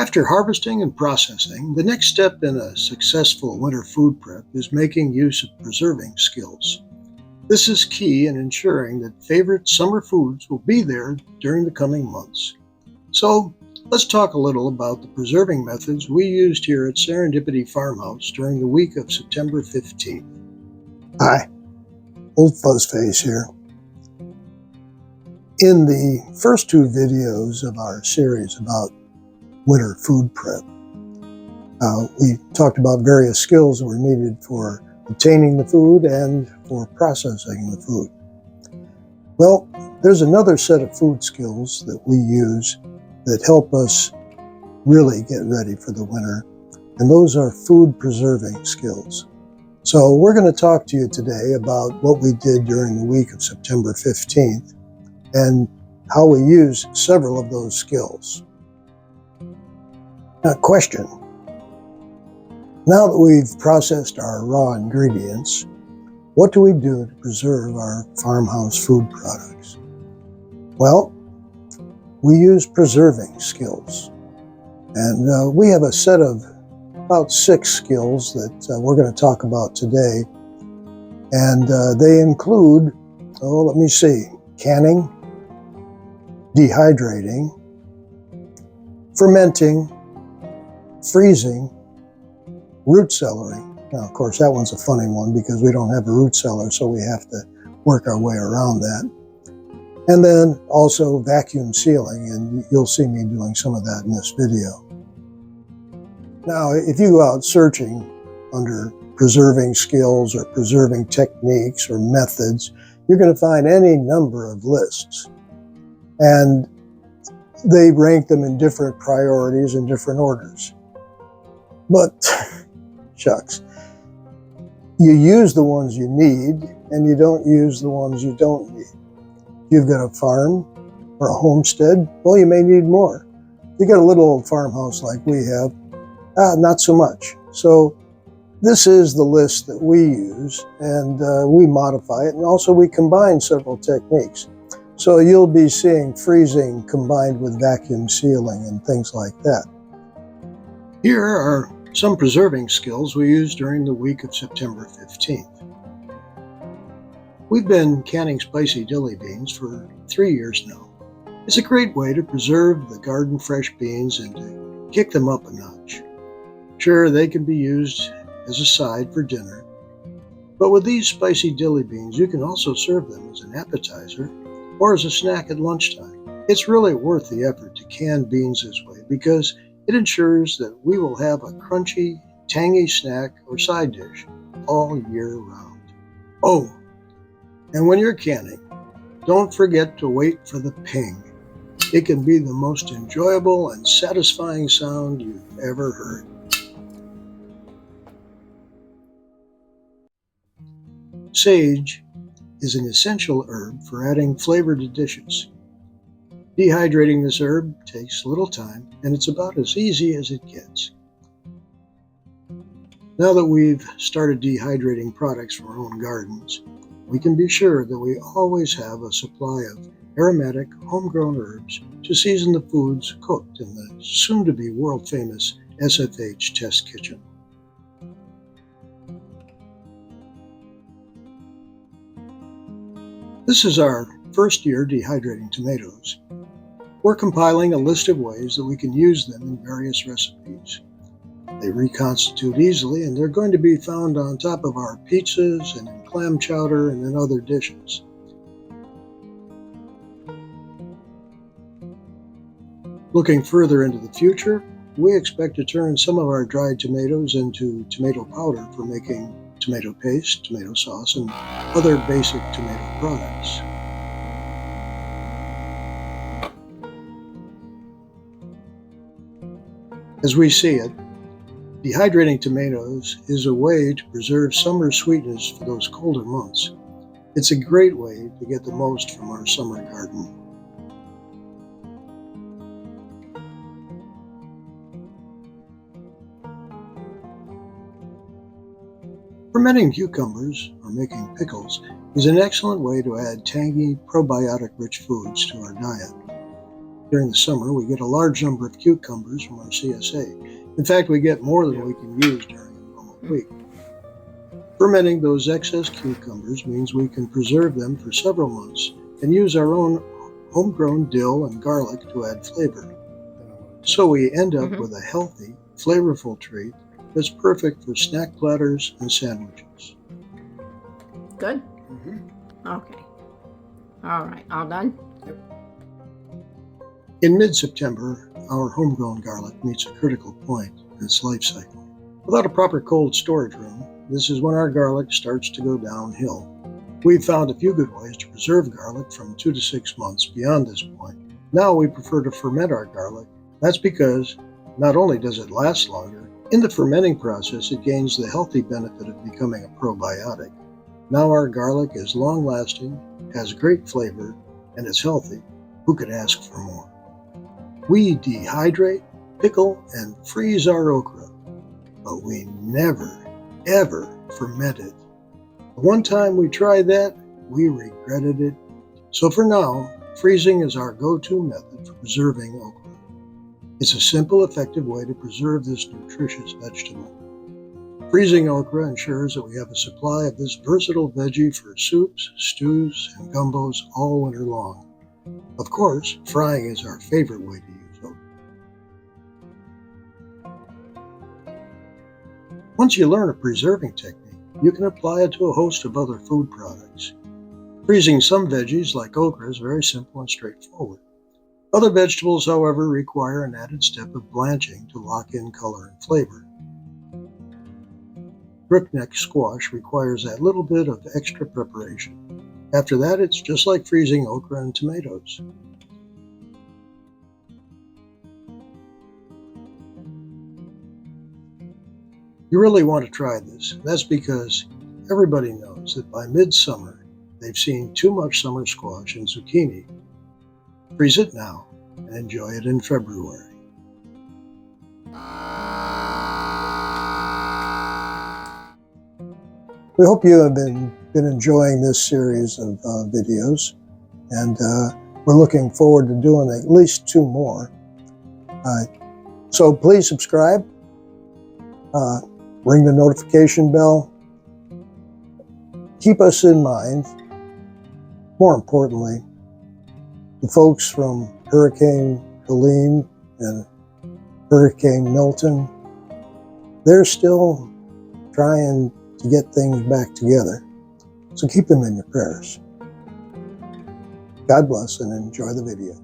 After harvesting and processing, the next step in a successful winter food prep is making use of preserving skills. This is key in ensuring that favorite summer foods will be there during the coming months. So, let's talk a little about the preserving methods we used here at Serendipity Farmhouse during the week of September 15th. Hi, Old Fuzzface here. In the first two videos of our series about winter food prep, we talked about various skills that were needed for obtaining the food and for processing the food. Well, there's another set of food skills that we use that help us really get ready for the winter, and those are food preserving skills. So we're going to talk to you today about what we did during the week of September 15th and how we use several of those skills. Now, question. Now that we've processed our raw ingredients, what do we do to preserve our farmhouse food products? Well, we use preserving skills. And we have a set of about 6 skills that we're going to talk about today. And they include, canning, dehydrating, fermenting, freezing, root cellaring. Now, of course, that one's a funny one because we don't have a root cellar, so we have to work our way around that. And then also vacuum sealing, and you'll see me doing some of that in this video. Now, if you go out searching under preserving skills or preserving techniques or methods, you're going to find any number of lists. And they rank them in different priorities and different orders. But, shucks, you use the ones you need and you don't use the ones you don't need. If you've got a farm or a homestead, well, you may need more. If you got a little old farmhouse like we have, not so much. So this is the list that we use, and we modify it, and also we combine several techniques. So you'll be seeing freezing combined with vacuum sealing and things like that. Here are some preserving skills we used during the week of September 15th. We've been canning spicy dilly beans for 3 years now. It's a great way to preserve the garden fresh beans and to kick them up a notch. Sure, they can be used as a side for dinner, but with these spicy dilly beans, you can also serve them as an appetizer or as a snack at lunchtime. It's really worth the effort to can beans this way because it ensures that we will have a crunchy, tangy snack or side dish all year round. Oh, and when you're canning, don't forget to wait for the ping. It can be the most enjoyable and satisfying sound you've ever heard. Sage is an essential herb for adding flavor to dishes. Dehydrating this herb takes little time, and it's about as easy as it gets. Now that we've started dehydrating products from our own gardens, we can be sure that we always have a supply of aromatic, homegrown herbs to season the foods cooked in the soon-to-be world-famous SFH test kitchen. This is our first year dehydrating tomatoes. We're compiling a list of ways that we can use them in various recipes. They reconstitute easily, and they're going to be found on top of our pizzas and in clam chowder and in other dishes. Looking further into the future, we expect to turn some of our dried tomatoes into tomato powder for making tomato paste, tomato sauce, and other basic tomato products. As we see it, dehydrating tomatoes is a way to preserve summer sweetness for those colder months. It's a great way to get the most from our summer garden. Fermenting cucumbers, or making pickles, is an excellent way to add tangy, probiotic-rich foods to our diet. During the summer, we get a large number of cucumbers from our CSA. In fact, we get more than we can use during a normal week. Fermenting those excess cucumbers means we can preserve them for several months and use our own homegrown dill and garlic to add flavor. So we end up with a healthy, flavorful treat that's perfect for snack platters and sandwiches. Good? Okay. All right, all done? Yep. In mid-September, our homegrown garlic meets a critical point in its life cycle. Without a proper cold storage room, this is when our garlic starts to go downhill. We've found a few good ways to preserve garlic from 2 to 6 months beyond this point. Now we prefer to ferment our garlic. That's because not only does it last longer, in the fermenting process it gains the healthy benefit of becoming a probiotic. Now our garlic is long-lasting, has great flavor, and is healthy. Who could ask for more? We dehydrate, pickle, and freeze our okra, but we never, ever ferment it. One time we tried that, we regretted it. So for now, freezing is our go-to method for preserving okra. It's a simple, effective way to preserve this nutritious vegetable. Freezing okra ensures that we have a supply of this versatile veggie for soups, stews, and gumbos all winter long. Of course, frying is our favorite way to use okra. Once you learn a preserving technique, you can apply it to a host of other food products. Freezing some veggies like okra is very simple and straightforward. Other vegetables, however, require an added step of blanching to lock in color and flavor. Brookneck squash requires that little bit of extra preparation. After that, it's just like freezing okra and tomatoes. You really want to try this. That's because everybody knows that by midsummer, they've seen too much summer squash and zucchini. Freeze it now and enjoy it in February. We hope you have been enjoying this series of videos, and we're looking forward to doing at least 2 more. So please subscribe, ring the notification bell, keep us in mind. More importantly, the folks from Hurricane Helene and Hurricane Milton, they're still trying to get things back together. So keep them in your prayers. God bless and enjoy the video.